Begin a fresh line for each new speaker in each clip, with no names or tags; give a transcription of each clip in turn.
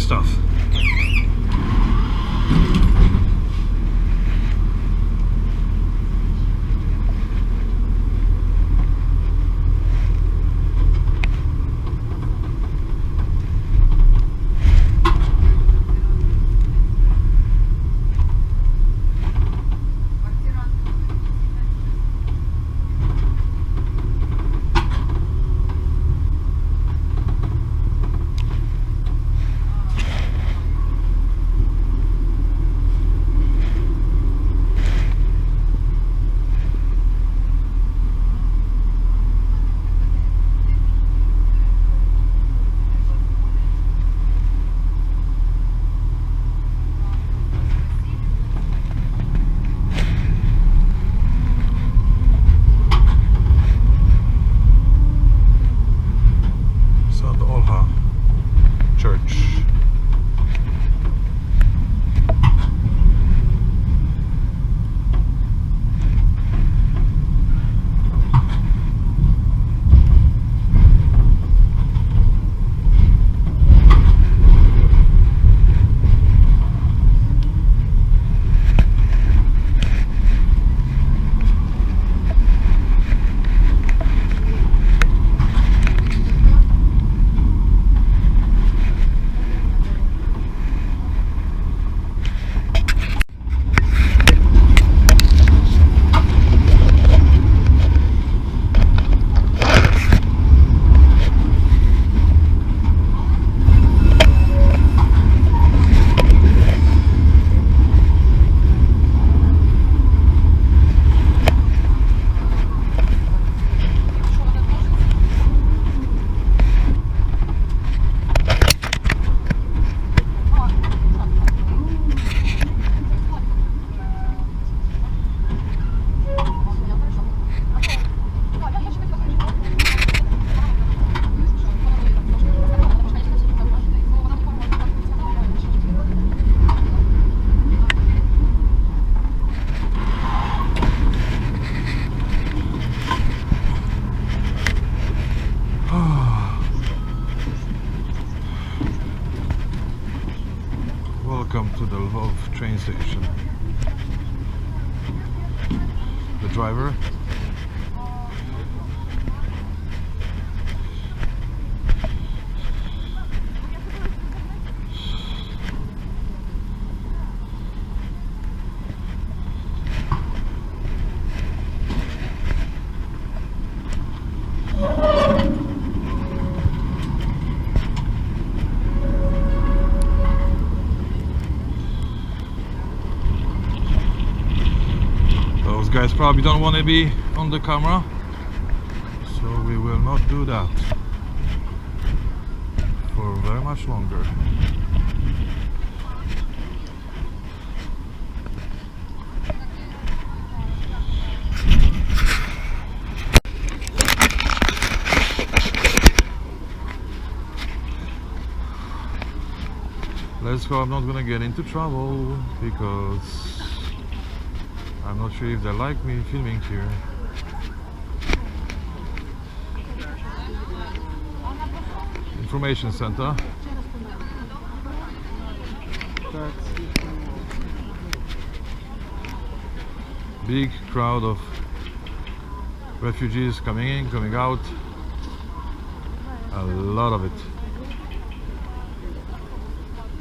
stuff. Welcome to the Lwów train station. The driver. Those guys probably don't want to be on the camera, so we will not do that for very much longer. Let's hope I'm not gonna get into trouble, because I'm not sure if they like me filming here. Information center. Big crowd of refugees coming in, coming out. A lot of it.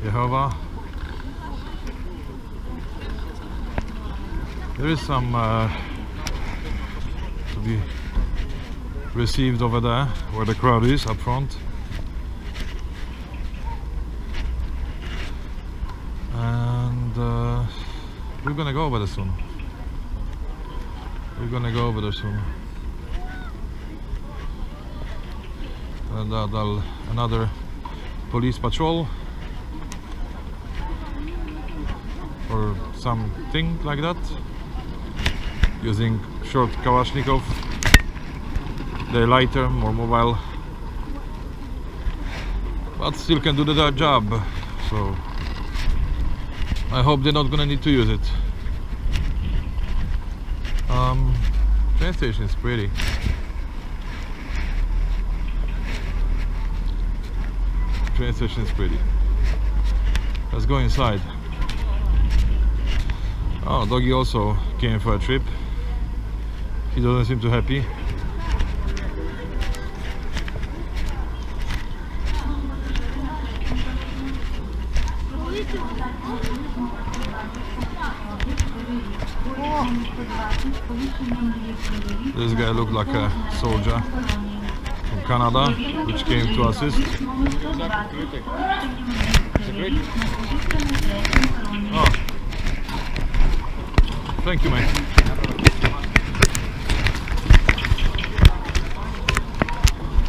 Jehovah. There is some to be received over there, where the crowd is up front. And we're gonna go over there soon. We're gonna go over there soon. And another police patrol or something like that, using short Kalashnikov. They're lighter, more mobile, but still can do the job, so I hope they're not gonna need to use it. Train station is pretty. Train station is pretty. Let's go inside. Oh, doggy also came for a trip. He doesn't seem too happy. This guy looked like a soldier from Canada, which came to assist. Oh, thank you, mate.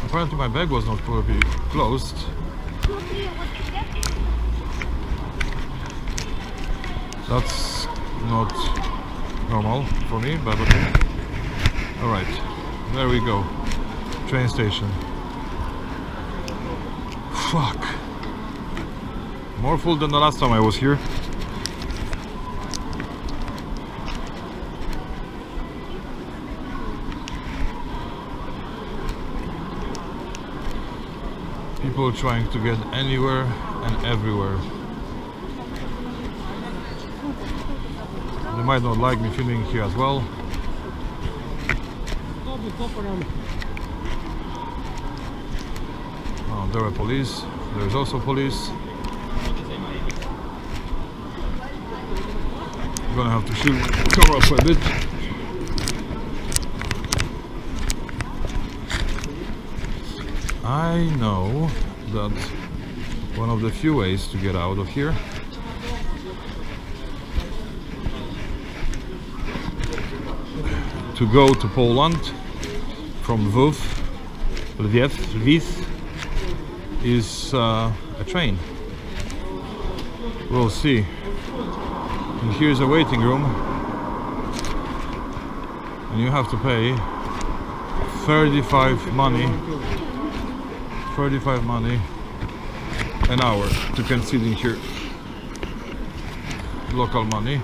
Apparently my bag was not properly closed. That's not normal for me, but okay. Alright, there we go. Train station. Fuck. More full than the last time I was here. People trying to get anywhere and everywhere. They might not like me filming here as well. Oh, there are police. There's also police. I'm gonna have to shoot the camera for a bit. I know that one of the few ways to get out of here to go to Poland from Lwów is a train. We'll see. And here's a waiting room, and you have to pay 35 money an hour to can sit in here. Local money.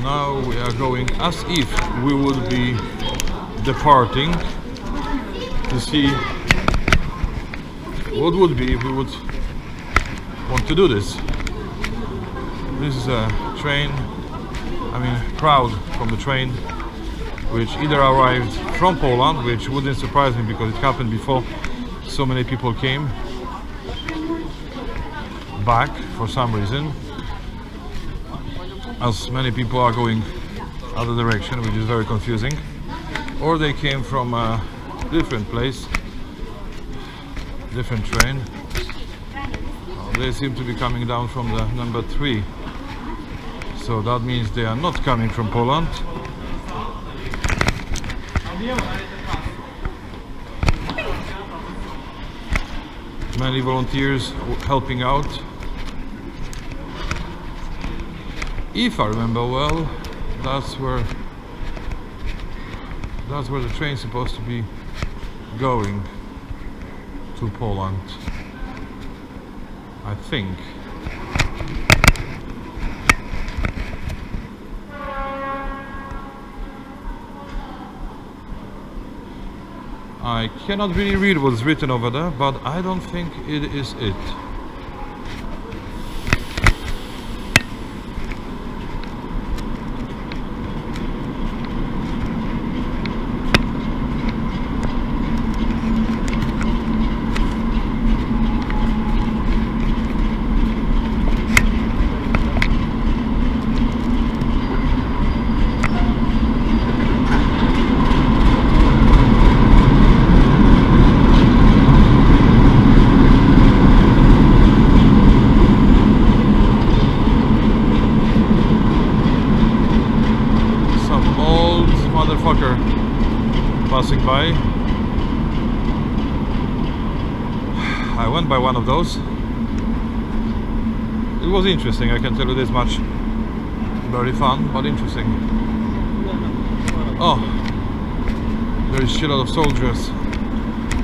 Now we are going as if we would be departing to see what would be if we would want to do this. This is a train, crowd from the train, which either arrived from Poland, which wouldn't surprise me because it happened before. So many people came back for some reason, as many people are going other direction, which is very confusing, or they came from a different place, different train. They seem to be coming down from the number 3, so that means they are not coming from Poland. Many volunteers helping out. If I remember well, that's where the train's supposed to be going to Poland, I think. I cannot really read what's written over there, but I don't think it is it. Passing by. I went by one of those. It was interesting, I can tell you this much. Very fun, but interesting. Oh, there is a lot of soldiers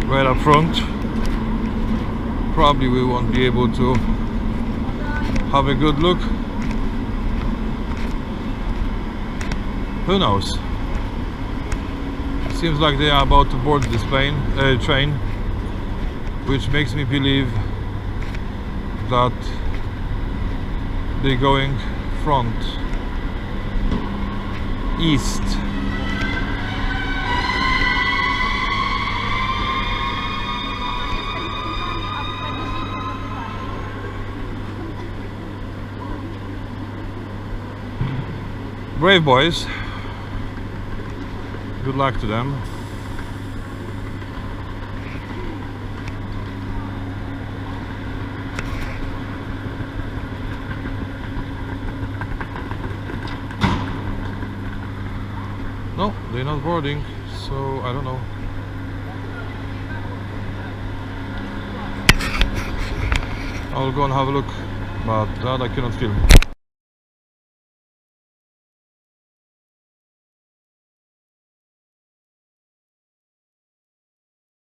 right up front. Probably we won't be able to have a good look. Who knows? Seems like they are about to board this train. which makes me believe that they're going front east. Brave boys, good luck to them. No, they're not boarding, so I don't know. I'll go and have a look, but that I cannot film.